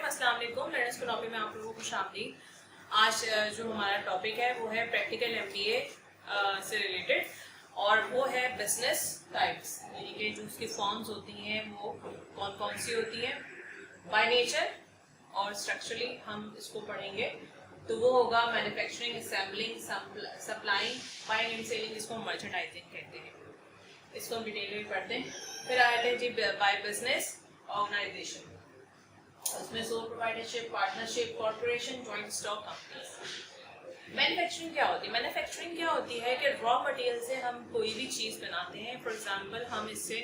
अस्सलाम वालेकुम। Learners copy में आप लोगों को शामिल। आज जो हमारा टॉपिक है वो है प्रैक्टिकल एमबीए से रिलेटेड, और वो है बिजनेस टाइप्स, यानी कि जो उसकी फॉर्म्स होती हैं वो कौन कौन सी होती हैं बाय नेचर, और स्ट्रक्चरली हम इसको पढ़ेंगे। तो वो होगा manufacturing, assembling, supplying, buying and selling, जिसको मर्चेंडाइजिंग कहते हैं। इसको हम डिटेल में पढ़ते हैं। फिर आते हैं जी बाय बिजनेस ऑर्गेनाइजेशन, उसमें sole proprietorship, partnership, corporation, joint stock companies. Manufacturing क्या होती है? मैन्युफैक्चरिंग क्या होती है कि रॉ मटेरियल से हम कोई भी चीज़ बनाते हैं। फॉर एग्जांपल हम इससे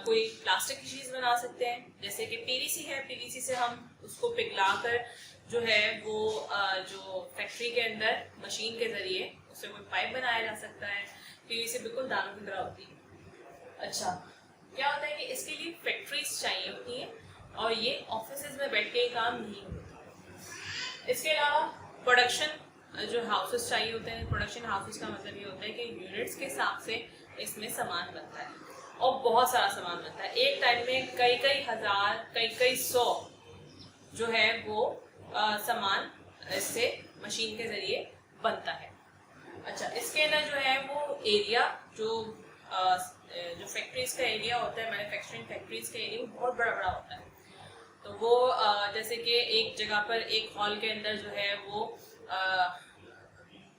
कोई प्लास्टिक की चीज़ बना सकते हैं, जैसे कि पीवीसी है। पीवीसी से हम उसको पिघलाकर जो है वो जो फैक्ट्री के अंदर मशीन के ज़रिए उससे कोई पाइप बनाया जा सकता है। पीवीसी बिल्कुल दानों की तरह होती है। अच्छा, क्या होता है कि इसके लिए फैक्ट्रीज चाहिए होती हैं, और ये ऑफिसेज में बैठ के काम नहीं होता। इसके अलावा प्रोडक्शन जो हाउसेस चाहिए होते हैं। प्रोडक्शन हाउसेस का मतलब ये होता है कि यूनिट्स के हिसाब से इसमें सामान बनता है, और बहुत सारा सामान बनता है। एक टाइम में कई कई हजार, कई कई सौ जो है वो सामान इससे मशीन के ज़रिए बनता है। अच्छा, इसके अंदर जो है वो एरिया जो फैक्ट्रीज का एरिया होता है, मैन्युफैक्चरिंग फैक्ट्रीज का एरिया, वो बहुत बड़ा बड़ा होता है। तो वो जैसे कि एक जगह पर एक हॉल के अंदर जो है वो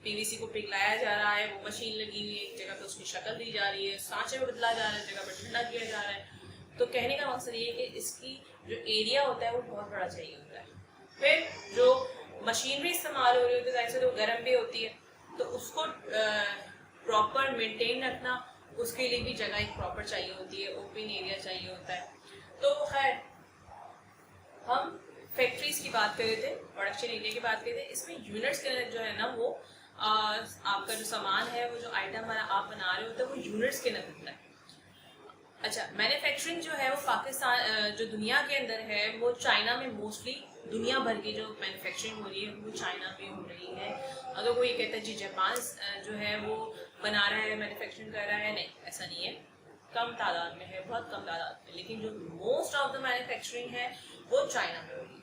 पीवीसी को पिघलाया जा रहा है, वो मशीन लगी हुई है। एक जगह पर उसकी शक्ल दी जा रही है, सांचे में बदला जा रहा है, जगह पर ठंडा किया जा रहा है। तो कहने का मकसद ये है कि इसकी जो एरिया होता है वो बहुत बड़ा चाहिए होता है। फिर जो मशीनरी इस्तेमाल हो रही होती है, जाहिर से तो गर्म भी होती है, तो उसको प्रॉपर मेंटेन रखना, उसके लिए भी जगह एक प्रॉपर चाहिए होती है, ओपन एरिया चाहिए होता है। तो खैर, हम फैक्ट्रीज की बात कर रहे थे, प्रोडक्शन एरिया की बात कर रहे थे। इसमें यूनिट्स के जो है ना वो आपका जो सामान है, वो जो आइटम आप बना रहे होते हैं, वो यूनिट्स के अंदर बनता है। अच्छा, मैन्युफैक्चरिंग जो है वो पाकिस्तान जो दुनिया के अंदर है वो चाइना में मोस्टली, दुनिया भर की जो मैन्युफैक्चरिंग हो रही है वो चाइना में हो रही है। अगर कोई कहता है जी जापान जो है वो बना रहा है, मैन्युफैक्चरिंग कर रहा है, नहीं, ऐसा नहीं है। कम तादाद में है, बहुत कम तादाद में, लेकिन जो मोस्ट ऑफ द मैन्युफैक्चरिंग है वो चाइना में हो रही है।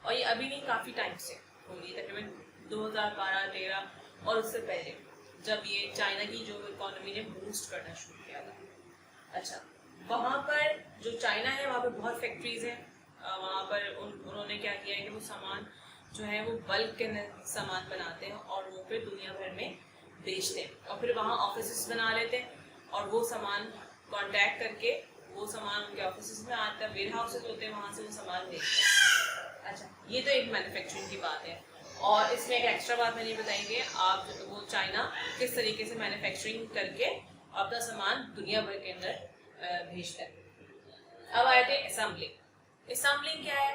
और ये अभी नहीं, काफ़ी टाइम से हो रही है, तकरीबन 2012-13 और उससे पहले, जब ये चाइना की जो इकोनॉमी ने बूस्ट करना शुरू किया था। अच्छा, वहाँ पर जो चाइना है वहाँ पर बहुत फैक्ट्रीज हैं। वहाँ पर उन्होंने क्या किया है कि वो सामान जो है वो बल्क के अंदर सामान बनाते हैं और वो फिर दुनिया भर में बेचते हैं, और फिर वहाँ ऑफिस बना लेते हैं, और वो सामान कॉन्टैक्ट करके वो सामान उनके ऑफिस में आता है, वेयर हाउसेज होते हैं, वहाँ से वो सामान बेचते हैं। अच्छा, ये तो एक मैन्युफैक्चरिंग की बात है। और इसमें एक एक्स्ट्रा बात मैंने बताएंगे, आप वो चाइना किस तरीके से मैन्युफैक्चरिंग करके अपना सामान दुनिया भर के अंदर भेजता है। अब आए थे असेंबलिंग। असेंबलिंग क्या है?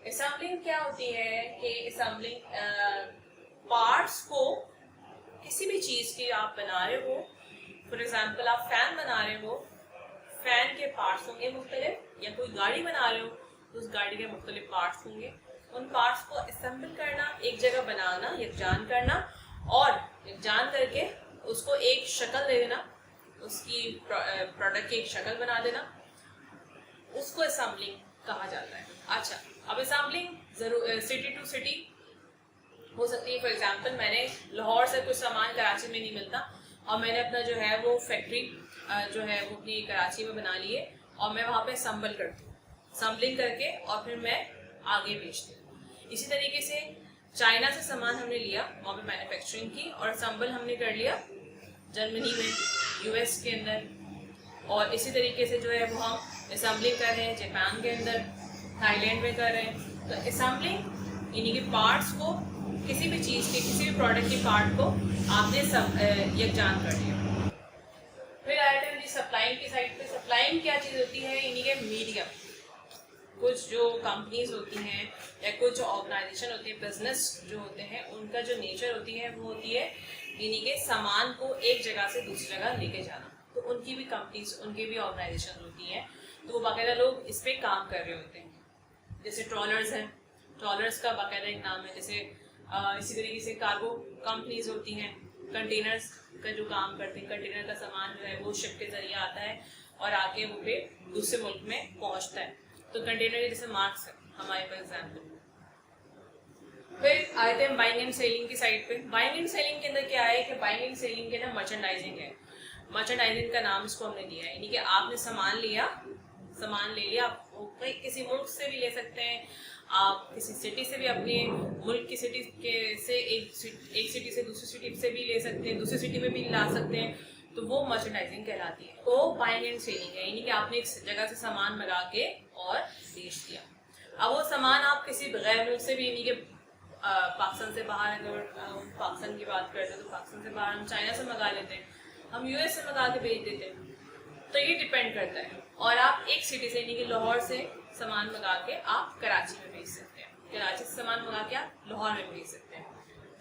असेंबलिंग क्या होती है कि असेंबलिंग पार्ट्स को, किसी भी चीज़ की आप बना रहे हो, फॉर एग्जांपल आप फैन बना रहे हो, फैन के पार्ट्स होंगे मुख्तलिफ, या कोई गाड़ी बना रहे हो तो उस गाड़ी के मुख्तलिफ पार्ट्स होंगे। उन पार्ट्स को असेंबल करना, एक जगह बनाना, यकजान करना, और यकजान करके उसको एक शक्ल दे देना, उसकी प्रोडक्ट की एक शक्ल बना देना, उसको असेंबलिंग कहा जाता है। अच्छा, अब असेंबलिंग सिटी टू सिटी हो सकती है। फॉर एग्जांपल, मैंने लाहौर से कुछ सामान कराची में नहीं मिलता, और मैंने अपना जो है वो फैक्ट्री जो है वो अपनी कराची में बना ली है, और मैं वहाँ पे असेंबल करती हूँ, असेंबलिंग करके, और फिर मैं आगे बेचती हूँ। इसी तरीके से चाइना से सामान हमने लिया, वहाँ पे मैन्युफैक्चरिंग की, और असेंबल हमने कर लिया जर्मनी में, यूएस के अंदर, और इसी तरीके से जो है वो हम असेंबलिंग कर रहे हैं जापान के अंदर, थाईलैंड में कर रहे हैं। तो असेंबलिंग यानी कि पार्ट्स को, किसी भी चीज़ के, किसी भी प्रोडक्ट के पार्ट को आपने सब यकजान कर लिया। फिर आए थे जी सप्लाइंग की साइड पे। सप्लाइंग क्या चीज़ होती है? यानी कि मीडियम, कुछ जो कंपनीज होती हैं या कुछ ऑर्गेनाइजेशन होती है, बिजनेस जो होते हैं, उनका जो नेचर होती है वो होती है यानी कि सामान को एक जगह से दूसरी जगह लेके जाना। तो उनकी भी कंपनीज, उनकी भी ऑर्गेनाइजेशन होती हैं, तो वो बाकायदा लोग इस पर काम कर रहे होते हैं। जैसे ट्रॉलर्स हैं, ट्रॉलर्स का बाकायदा एक नाम है। जैसे इसी तरीके से कार्गो कंपनीज होती हैं, कंटेनर्स का जो काम करते हैं, कंटेनर का सामान जो है वो शिप के जरिए आता है और आके वो पे दूसरे मुल्क में पहुंचता है। तो कंटेनर के जैसे मार्क्स है, हमारे फॉर एग्जाम्पल। फिर आए थे हम बाइंग एंड सेलिंग की साइड पे। बाइंग एंड सेलिंग के अंदर क्या है कि बाइंग एंड सेलिंग के अंदर मर्चेंडाइजिंग है। मर्चेंडाइजिंग का नाम इसको हमने दिया है, यानी कि आपने सामान लिया, सामान ले लिया, आप किसी मुल्क से भी ले सकते हैं, आप किसी सिटी से भी अपने मुल्क की सिटी के से एक सिटी से दूसरी सिटी से भी ले सकते हैं, दूसरी सिटी में भी ला सकते हैं, तो वो मर्चेंडाइजिंग कहलाती है। तो बाइंग एंड सेलिंग है, यानी कि आपने एक जगह से सामान मंगा के और बेच दिया। अब वो सामान आप किसी गैर मुल्क से भी, यानी कि पाकिस्तान से बाहर, अगर पाकिस्तान की बात करते हैं तो पाकिस्तान से बाहर हम चाइना से मंगा लेते हैं, हम यूएस से मंगा के भेज देते हैं, तो ये डिपेंड करता है। और आप एक सिटी से, यानी कि लाहौर से सामान मंगा के आप कराची में भेज सकते हैं, कराची से सामान मंगा के आप लाहौर में भेज सकते हैं,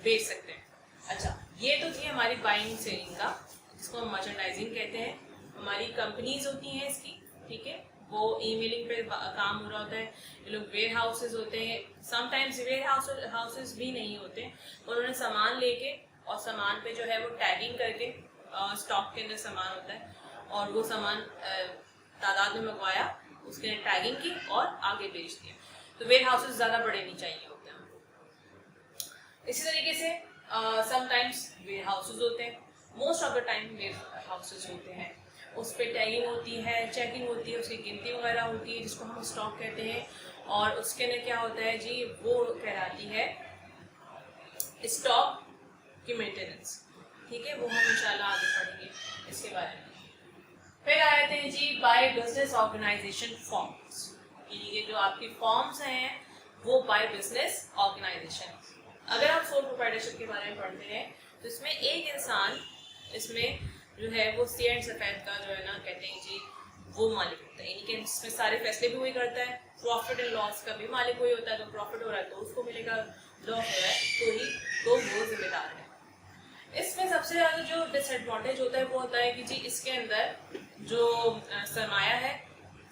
बेच सकते हैं। अच्छा, ये तो थी हमारी बाइंग सेलिंग का, जिसको हम मर्चेंडाइजिंग कहते हैं। हमारी कंपनीज होती हैं इसकी, ठीक है, वो ईमेलिंग पे काम हो रहा होता है। ये लोग वेयर हाउसेज होते हैं, समटाइम्स वेयर हाउसेज भी नहीं होते, उन्होंने सामान लेके और सामान पे जो है वो टैगिंग करके, स्टॉक के अंदर सामान होता है और वो सामान तादाद में मंगवाया, उसके टैगिंग की और आगे बेच दिया। तो वेयर हाउसेज ज़्यादा बड़े नहीं चाहिए होते हैं। इसी तरीके से समटाइम्स वेयर हाउसेज होते हैं, most of the time warehouses होते हैं, उस पर टैगिंग होती है, चेकिंग होती है, उसकी गिनती वगैरह होती है, जिसको हम स्टॉक कहते हैं। और उसके अंदर क्या होता है जी, वो कहलाती है स्टॉक की मेंटेनेंस, ठीक है, वो हम इंशाल्लाह आगे पढ़ेंगे इसके बारे में। फिर आए थे जी बाय बिजनेस ऑर्गेनाइजेशन फॉर्म्स, यानी कि जो आपकी फॉर्म्स हैं वो बाय बिजनेस ऑर्गेनाइजेशन। अगर हम सोल प्रोप्राइटरशिप के बारे में पढ़ते हैं तो इसमें एक इंसान, इसमें जो है वो शेयर एंड सफेद का जो है ना कहते हैं जी, वो मालिक होता है, यानी कि इसमें सारे फैसले भी वही करता है। प्रॉफिट एंड लॉस का भी मालिक वही होता है, तो प्रॉफिट हो रहा है तो उसको मिलेगा, लॉस हो रहा है तो वो जिम्मेदार है। इसमें सबसे ज़्यादा जो डिसएडवांटेज होता है वो होता है कि जी इसके अंदर जो सरमाया है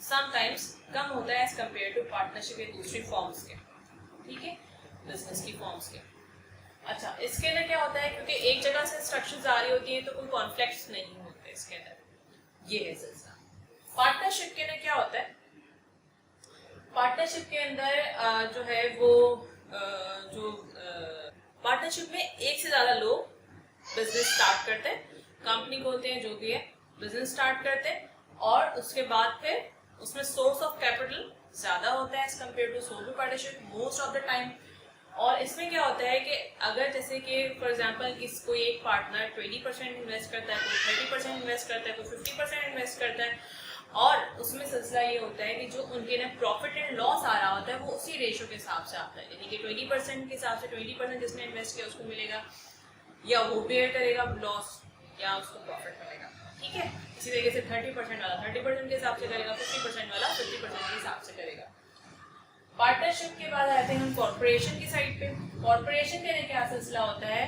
समटाइम्स कम होता है एज कम्पेयर टू पार्टनरशिप या दूसरी फॉर्म्स के, ठीक है, बिजनेस की फॉर्म्स के। अच्छा, इसके अंदर क्या होता है, क्योंकि एक जगह से इंस्ट्रक्शंस आ रही होती हैं तो कोई कॉन्फ्लिक्ट्स नहीं होते इसके अंदर, ये है सिलसिला। पार्टनरशिप के अंदर क्या होता है, पार्टनरशिप के अंदर जो है वो पार्टनरशिप में एक से ज़्यादा लोग बिजनेस स्टार्ट करते हैं, कंपनी को होते हैं जो भी है, बिजनेस स्टार्ट करते हैं और उसके बाद फिर उसमें सोर्स ऑफ कैपिटल ज़्यादा होता है as compare to sole proprietorship most of the time. और इसमें क्या होता है कि अगर जैसे कि फॉर एग्जांपल कोई एक पार्टनर 20% इन्वेस्ट करता है, कोई 30% इन्वेस्ट करता है, कोई 50% इन्वेस्ट करता है, और उसमें सिलसिला ये होता है कि जो उनके ना प्रॉफिट एंड लॉस आ रहा होता है वो उसी रेशो के हिसाब से आता है, यानी कि 20% के हिसाब से 20% जिसने इन्वेस्ट किया उसको मिलेगा, या वो बेयर करेगा लॉस या उसको प्रॉफिट मिलेगा, ठीक है। इसी तरीके से 30% वाला 30% के हिसाब से करेगा, 50% वाला 50% के हिसाब से करेगा। पार्टनरशिप के बाद आते हैं हम कॉर्पोरेशन की साइड पे। कॉर्पोरेशन के लिए क्या सिलसिला होता है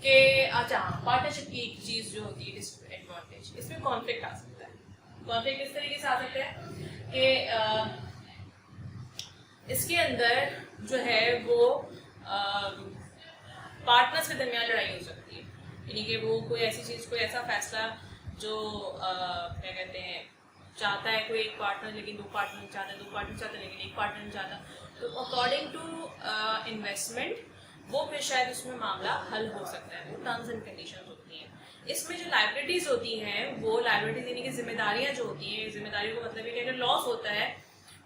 कि अच्छा, पार्टनरशिप की एक चीज़ जो होती है डिसएडवांटेज, इसमें कॉन्फ्लिक्ट आ सकता है। कॉन्फ्लिक्ट इस तरीके से आ सकता है कि इसके अंदर जो है वो पार्टनर्स के दरमियान लड़ाई हो सकती है, यानी कि वो कोई ऐसी चीज़, कोई ऐसा फैसला जो क्या कहते हैं चाहता है कोई एक पार्टनर लेकिन दो पार्टनर नहीं चाहता, दो पार्टनर चाहते हैं लेकिन एक पार्टनर नहीं चाहता, तो अकॉर्डिंग टू इन्वेस्टमेंट वो फिर शायद उसमें मामला हल हो सकता है, वो टर्म्स एंड कंडीशंस होती हैं। इसमें जो लाइबिलिटीज़ होती हैं वो लाइबिलिटीज यानी कि जिम्मेदारियाँ जो होती हैं, जिम्मेदारियों का मतलब है कि अगर लॉस होता है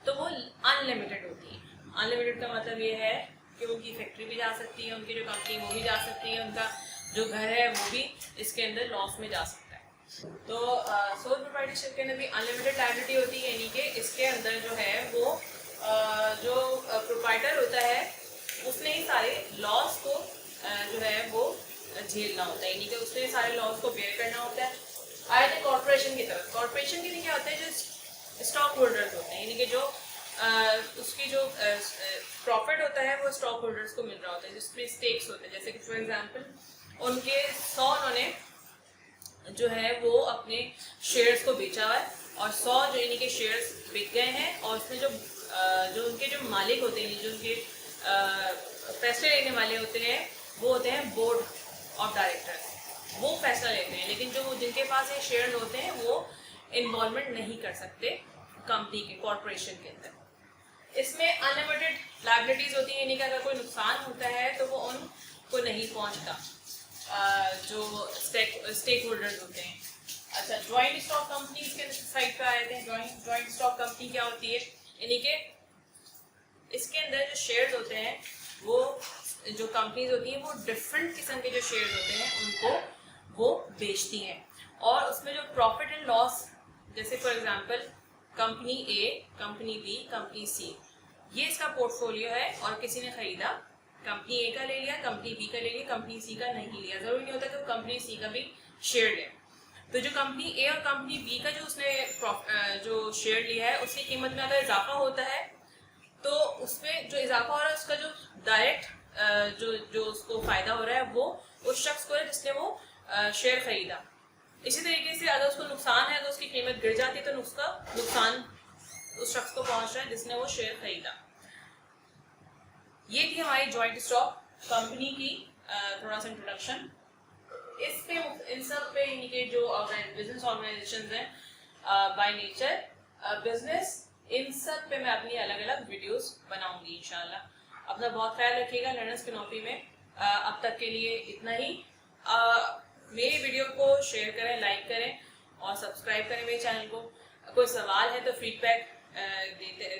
तो वो अनलिमिटेड होती है। अनलिमिटेड का मतलब ये है कि उनकी फैक्ट्री भी जा सकती है, उनकी जो कंपनी वो भी जा सकती है, उनका जो घर है वो भी इसके अंदर लॉस में जा सकता है। तो सोल प्रोप्राइटरशिप के अंदर भी अनलिमिटेड लायबिलिटी होती है, यानी कि इसके अंदर जो है वो जो प्रोप्राइटर होता है उसने ही सारे लॉस को जो है वो झेलना होता है, यानी कि उसने सारे लॉस को बेयर करना होता है। आए थे कॉर्पोरेशन की तरफ। कॉर्पोरेशन के लिए क्या होता है, जो स्टॉक होल्डर्स होते हैं, यानी कि जो उसकी जो प्रॉफिट होता है वो स्टॉक होल्डर्स को मिल रहा होता है, जिसमें स्टेक्स होते हैं। जैसे कि फॉर एग्जांपल उनके 100 उन्होंने जो है वो अपने शेयर्स को बेचा हुआ है और 100 जो यानी कि शेयर्स बिक गए हैं, और उसमें जो उनके जो मालिक होते हैं, जो उनके फैसले लेने वाले होते हैं वो होते हैं बोर्ड ऑफ डायरेक्टर्स, वो फैसला लेते हैं। लेकिन जो जिनके पास ये शेयर्स होते हैं वो इन्वॉल्वमेंट नहीं कर सकते कंपनी के, कॉर्पोरेशन के अंदर। इसमें अनलिमिटेड लायबिलिटीज होती है, यानी कि अगर कोई नुकसान होता है तो वो उनको नहीं पहुंचता जो स्टेक होल्डर्स होते हैं। अच्छा, ज्वाइंट स्टॉक कंपनीज के साइड पे आए थे। ज्वाइंट स्टॉक कंपनी क्या होती है, यानी कि इसके अंदर जो शेयर्स होते हैं, वो जो कंपनीज होती हैं वो डिफरेंट किस्म के जो शेयर्स होते हैं उनको वो बेचती हैं, और उसमें जो प्रॉफिट एंड लॉस, जैसे for example company A, company B, company C, ये इसका पोर्टफोलियो है और किसी ने खरीदा, कंपनी ए का ले लिया, कंपनी बी का ले लिया, कंपनी सी का नहीं लिया। जरूरी नहीं होता कि वो कंपनी सी का भी शेयर ले। तो जो कंपनी ए और कंपनी बी का जो उसने जो शेयर लिया है उसकी कीमत में अगर इजाफा होता है तो उसमें जो इजाफा हो रहा है उसका जो डायरेक्ट जो उसको फायदा हो रहा है वो उस शख्स को है जिसने वो शेयर खरीदा। इसी तरीके से अगर उसको नुकसान है, अगर उसकी कीमत गिर जाती है तो उसका नुकसान उस शख्स को पहुंच रहा है जिसने वो शेयर खरीदा। ये थी हमारी जॉइंट स्टॉक कंपनी की थोड़ा सा इंट्रोडक्शन। इस पे इन सब पे यानी कि जो बिजनेस ऑर्गेनाइजेशंस हैं बाय नेचर बिजनेस, इन सब पे मैं अपनी अलग अलग वीडियोस बनाऊंगी इंशाल्लाह। अपना बहुत ख्याल रखिएगा लर्नर्स की नौकरी में। अब तक के लिए इतना ही। मेरी वीडियो को शेयर करें, लाइक करें और सब्सक्राइब करें मेरे चैनल को। कोई सवाल है तो फीडबैक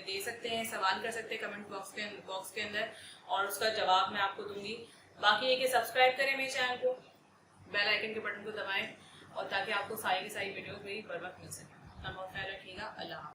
दे सकते हैं, सवाल कर सकते हैं कमेंट बॉक्स के अंदर और उसका जवाब मैं आपको दूंगी। बाकी ये कि सब्सक्राइब करें मेरे चैनल को, बेल आइकन के बटन को दबाएं और ताकि आपको सारी की सारी वीडियोस मेरी बर वक्त मिल सके। अपना बहुत ख्याल रखिएगा। अल्लाह।